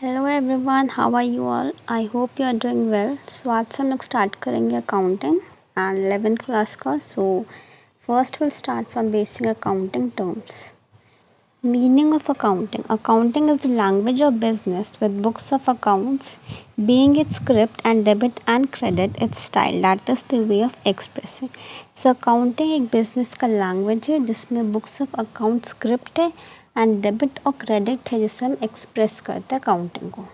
Hello everyone, how are you all? I hope you are doing well. So आज से हम लोग start करेंगे अकाउंटिंग एंड 11th क्लास का। So first will start from basic accounting terms. Meaning of accounting. Accounting is the language of business with books of accounts being its script and debit and credit its style. That is the way of expressing. So accounting एक business का language है जिसमें books of account script है and debit और credit है जिससे हम express करते हैं accounting को.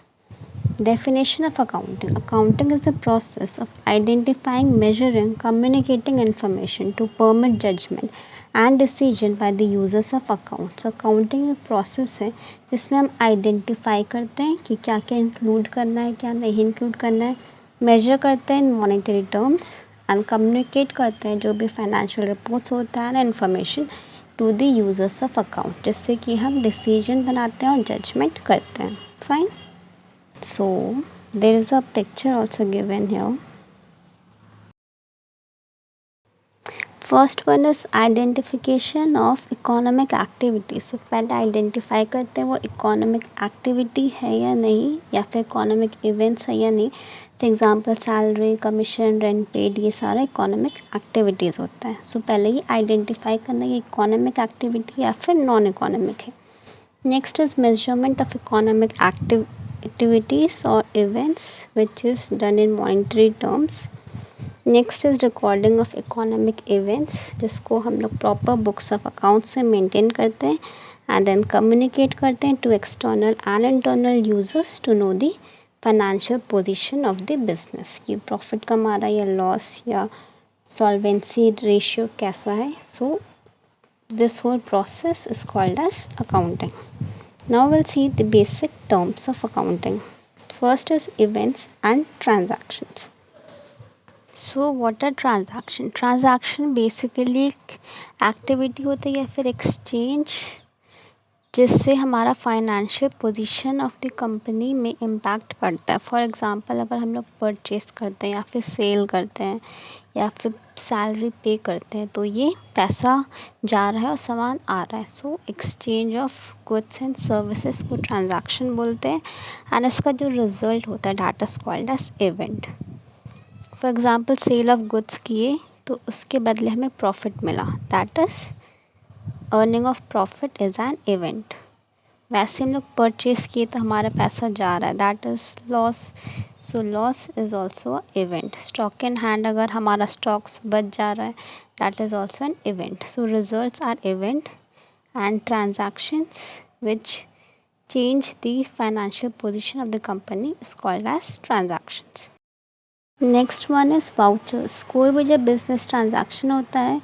Definition of accounting. Accounting is the process of identifying, measuring, communicating information to permit judgment and decision by the users of accounts. Accounting एक process है जिसमें हम identify करते हैं कि क्या क्या include करना है, क्या नहीं include करना है, measure करते हैं in monetary terms and communicate करते हैं जो भी financial reports होता है and information to the users of account, जिससे कि हम decision बनाते हैं और judgment करते हैं. Fine. So there is a picture also given here. First one is identification of economic activity. So पहले identify करते हैं वो economic activity है या नहीं या फिर economic events है या नहीं. For example salary, commission, rent paid, ये सारा economic activities होता है. So पहले ही identify करना ये economic activity या फिर non economic है. Next is measurement of economic activities or events which is done in monetary terms. Next is recording of economic events जिसको हम लोग proper books of accounts में maintain करते हैं and then communicate करते हैं to external and internal users to know the financial position of the business कि profit कमा रहा है या loss या solvency ratio कैसा है. So this whole process is called as accounting. Now we'll see the basic terms of accounting. First is events and transactions. So what are transaction? Transaction basically एक activity होती है या फिर exchange जिससे हमारा financial position of the company में impact पड़ता है. फॉर एग्ज़ाम्पल अगर हम लोग परचेस करते हैं या फिर सेल करते हैं या फिर सैलरी पे करते हैं तो ये पैसा जा रहा है और सामान आ रहा है. So exchange of goods and services को ट्रांजैक्शन बोलते हैं एंड इसका जो रिजल्ट होता है that is called as event. For example sale of goods किए तो उसके बदले हमें प्रॉफिट मिला, that is earning of profit is an event. वैसे हम लोग परचेस किए तो हमारा पैसा जा रहा है, that is loss. So loss is also event. Stock in hand अगर हमारा स्टॉक्स बच जा रहा है that is also an event. So results are event and transactions which change the financial position of the company is called as transactions. Next one is vouchers. कोई भी जब business transaction होता है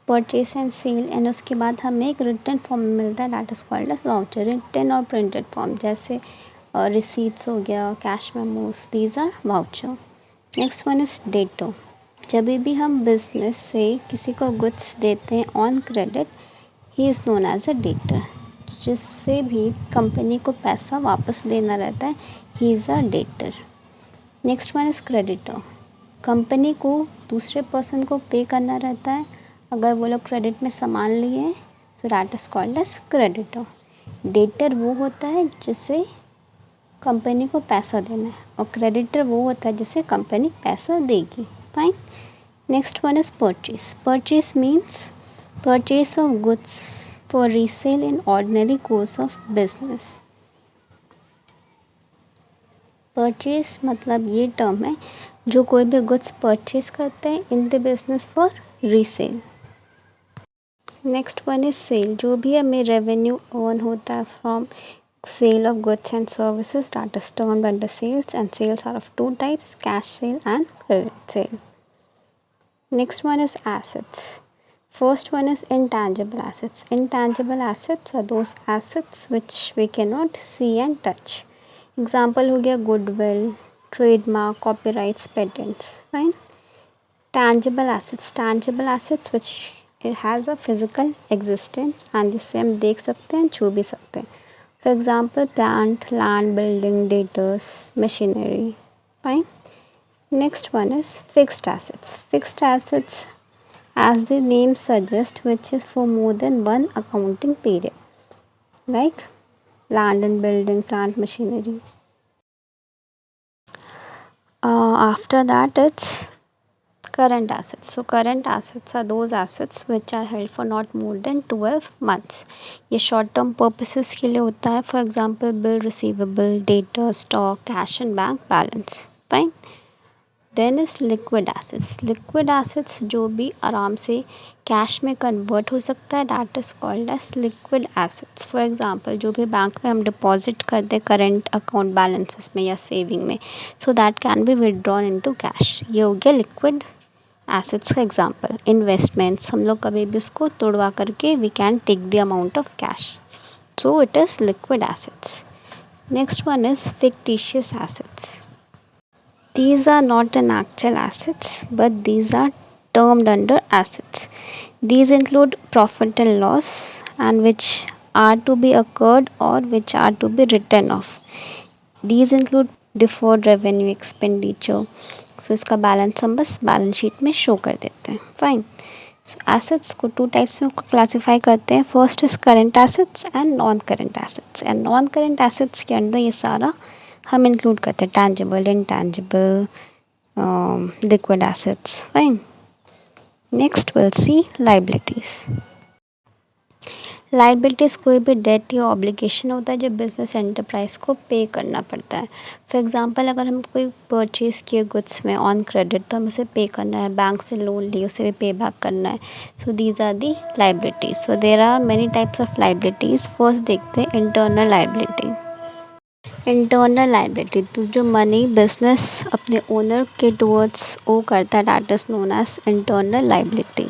परचेस एंड सेल एंड उसके बाद हमें एक written form मिलता है that is called as voucher. Written और प्रिंटेड फॉर्म जैसे रिसीट्स हो गया, cash memos, these are voucher. Next one is ditto. जब भी हम बिजनेस से किसी को गुड्स देते हैं on credit he is known as a debtor. जिससे भी कंपनी को पैसा वापस देना रहता है he is a debtor. Next one is creditor. Company को दूसरे पर्सन को पे करना रहता है अगर वो लोग क्रेडिट में सामान लिए हैं, so that is called as creditor. Debtor वो होता है जिससे कंपनी को पैसा देना है और क्रेडिटर वो होता है जिससे कंपनी पैसा देगी. Fine. Next one is purchase. Purchase means purchase of goods for resale in ordinary course of business. Purchase मतलब ये टर्म है जो कोई भी गुड्स परचेस करते हैं in the business for resale. Next one is sale. जो भी हमें रेवेन्यू अर्न होता है from sale of goods and services that is termed under sales and sales are of two types, cash sale and credit sale. Next one is assets. First one is intangible assets. Intangible assets are those assets which we cannot see and touch. Example हो गया goodwill, trademark, copyrights, patents. Fine. Tangible assets. Tangible assets which it has a physical existence and जिससे हम देख सकते हैं, छू भी सकते हैं. For example plant, land, building, datas, machinery. Fine. Next one is fixed assets. Fixed assets as the name suggests which is for more than one accounting period like land and building, plant, machinery. After that, it's current assets. So current assets are those assets which are held for not more than 12 months. ये short term purposes के लिए होता है. For example bill receivable, data, stock, cash and bank balance. Fine. Then is liquid assets. Liquid assets जो भी आराम से cash में कन्वर्ट हो सकता है, that is called as liquid assets. For example जो भी बैंक में हम डिपॉजिट करते करेंट अकाउंट बैलेंसेस में या सेविंग में, so that can be withdrawn into cash. ये हो गया लिक्विड एसेट्स का एग्जांपल. इन्वेस्टमेंट्स हम लोग कभी भी उसको तोड़वा करके we can take the amount of cash. So it is liquid assets. Next one is fictitious assets. These are not an actual assets, but these are termed under assets. These include profit and loss, and which are to be occurred or which are to be written off. These include deferred revenue expenditure. सो इसका balance हम बस balance sheet में show कर देते हैं. Fine. So assets को two types में classify करते हैं. First is current assets and non current assets. And non current assets के अंदर ये सारा हम इंक्लूड करते हैं. Tangible, intangible, liquid assets. Fine. Next will see liabilities. Liabilities कोई भी डेट या ऑब्लिगेशन होता है जो बिजनेस एंटरप्राइज को पे करना पड़ता है. फॉर एग्जांपल अगर हम कोई परचेज़ किए गुड्स में ऑन क्रेडिट तो हमें उसे पे करना है. बैंक से लोन लिए उसे भी पे बैक करना है. So these are the liabilities. So there are many types of liabilities. First देखते हैं इंटरनल लाइबिलिटी. इंटरनल लाइबिलिटी तो जो मनी बिजनेस अपने ओनर के टूवर्ड्स ओ करता है, that is known as internal liability.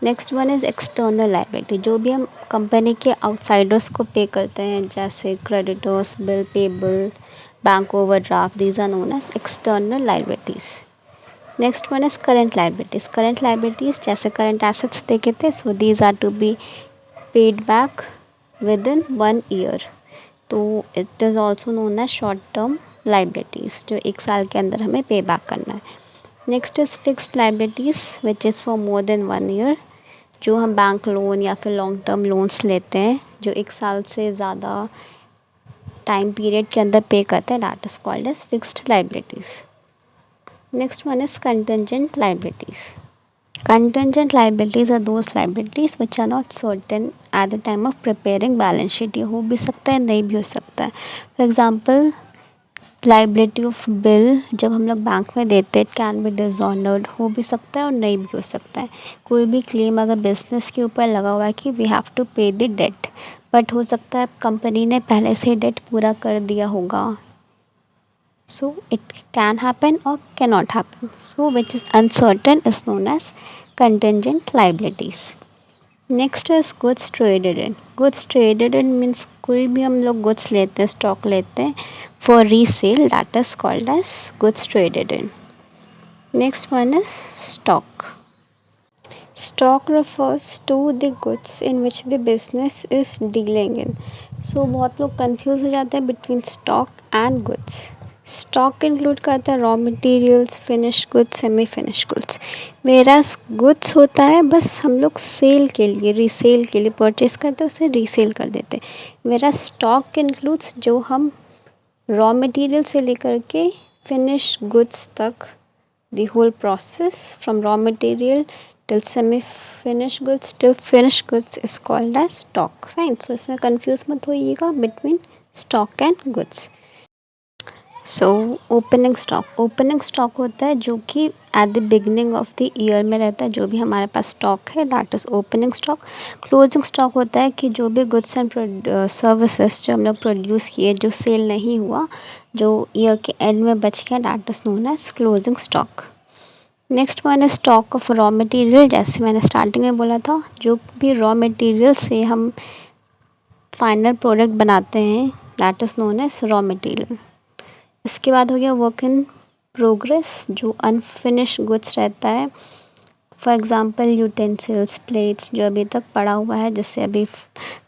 Next one is external liability. जो भी हम कंपनी के आउटसाइडर्स को पे करते हैं जैसे creditors, bill payable, bank overdraft, these are known as external liabilities. Next one is current liabilities. Current liabilities जैसे करेंट एसेट्स देखे थे, so these are to be paid back within 1 year. तो it is also known as short term liabilities जो 1 साल के अंदर हमें पे बैक करना है. Next is fixed liabilities which is for more than 1 year. जो हम बैंक लोन या फिर लॉन्ग टर्म लोन्स लेते हैं जो 1 साल से ज़्यादा टाइम पीरियड के अंदर पे करते हैं, that is called as fixed liabilities. Next one is contingent liabilities. Contingent liabilities are those liabilities which are not certain at the time of preparing balance sheet. ये हो भी सकता है, नहीं भी हो सकता है. For example liability of bill जब हम लोग बैंक में देते हैं, इट कैन बी डिसऑनर्ड. हो भी सकता है और नहीं भी हो सकता है. कोई भी क्लेम अगर बिजनेस के ऊपर लगा हुआ है कि वी हैव टू पे द डेट, बट हो सकता है कंपनी ने पहले से डेट पूरा कर दिया होगा. सो इट कैन हैपन और can not happen. So which is uncertain is known as contingent liabilities. Next is goods traded in. Goods traded in means कोई भी हम लोग गुड्स लेते हैं, स्टॉक लेते हैं for resale, that is called as goods traded in. Next one is stock. Stock refers to the goods in which the business is dealing in. सो बहुत लोग कंफ्यूज हो जाते हैं between stock and goods. Stock include करता है raw materials, finish goods, semi finish goods. Whereas goods होता है बस हम लोग सेल के लिए, रीसेल के लिए परचेज करते हैं, उसे रीसेल कर देते हैं. वेरास स्टॉक इंक्लूड्स जो हम रॉ मटेरियल से लेकर के फिनिश गुड्स तक, the whole process from raw material till semi finished goods till finished goods is called as stock. Fine. So इसमें कंफ्यूज मत होइएगा between stock and goods. So opening stock. Opening stock होता है जो कि at the beginning of the year में रहता है. जो भी हमारे पास स्टॉक है that is opening stock. Closing stock होता है कि जो भी गुड्स एंड सर्विसेज जो हम लोग प्रोड्यूस किए जो सेल नहीं हुआ, जो ईयर के एंड में बच गया, that is known as closing stock. Next one है स्टॉक ऑफ रॉ मटेरियल. जैसे मैंने स्टार्टिंग में बोला था, जो भी रॉ मटेरियल से हम फाइनल प्रोडक्ट बनाते हैं that is known as raw material. इसके बाद हो गया वर्क इन प्रोग्रेस, जो अनफिनिश गुड्स रहता है. फॉर एग्ज़ाम्पल यूटेंसिल्स, प्लेट्स जो अभी तक पड़ा हुआ है जिससे अभी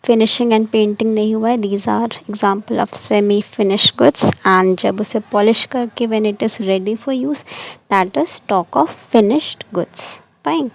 फिनिशिंग एंड पेंटिंग नहीं हुआ है, these are example of semi finish goods. And जब उसे पॉलिश करके when it is ready for use, that is stock of finished goods. Fine.